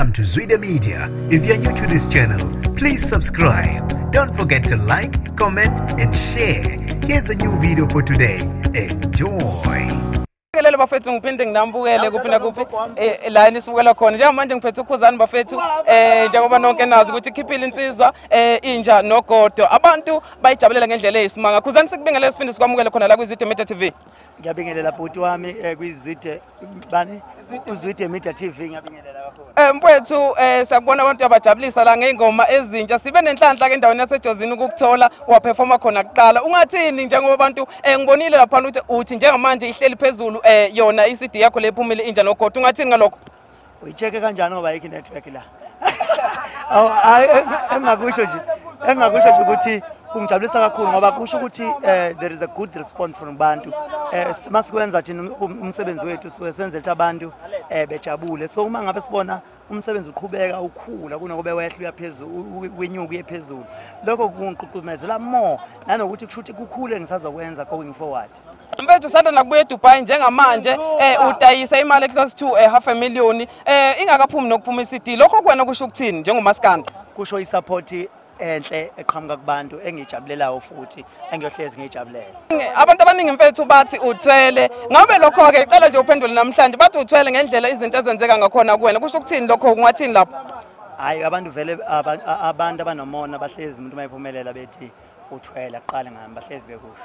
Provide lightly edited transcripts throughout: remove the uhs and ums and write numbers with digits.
Welcome to Zwide Media. If you're new to this channel, please subscribe. Don't forget to like, comment, and share. Here's a new video for today. Enjoy. Lelo bafethu ngiphinde nginambukele kuphinda kuphi la nisibukela khona njengamanje ngiphethe ukhuzani bafethu njengoba nonke nazi ukuthi ikhiphile insizwa inja nogodo abantu bayijabulela ngendlela eyisimanga khuzani sikubingelela siphinde sikwamukele khona la kwiZwide Media TV. Ngiyabingelela bhuti wami kwiZwide bani uZwide Media TV ngiyabingelela kakhulu. Mfowethu siyakubona abantu abajabulisa la ngeingoma ezintsha sibe nenhlanhla ke endaweni yaseJozini ukukuthola waperforma khona kuqala ungathini njengoba abantu ngibonile lapha ukuthi uthi njengamanje ihleli phezulu yona iCD yakho lephumile inja nogodo ungathini ngalokho uyicheke kanjani ngoba yikho network la engakusho nje ukuthi kungijabulisa kakhulu ngoba kusho ukuthi there is a good response from bantu masikwenza thina umsebenzi wethu siwenze ukuthi abantu bejabule so uma ngabe sibona umsebenzi uqhubeka ukhula kunokuba wehluya phezulu wenyuku yephezulu lokho kungiqhuqhumezela more nanokuthi kushuthi kukhule ngisazokwenza going forward. Mfethu sanda nakubuye eDubai njengamanje udayisa imali close to $500,000 ingakaphumi nokuphuma iCD lokho kwena kusho ukuthini njengomaskanda kusho isupport enhle eqhamuka kubantu engijabulelayo futhi engiyohlezi ngijabulela. Abantu abaningi mfethu bathi uthwele ngabe lokho ke icela nje uphendule namhlanje bathi uthwele ngendlela izinto ezenzeka ngakhona kuwena kusho ukuthini lokho kungathini lapho hayi abantu vele abantu abanomona bahlezi umuntu mayiphumelela bethi uthwele aqale ngami bahlezi bekusho.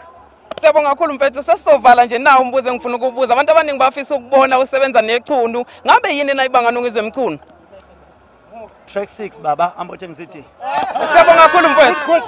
Siyabonga kakhulu mfethu sesizovala nje nawo umbuzo engifuna ukubuza abantu abaningi bafisa ukubona usebenza nechunu ngabe yini nayibanga nongizwe emchunu track 6 baba ambothe ngizithi siyabonga kakhulu mfethu.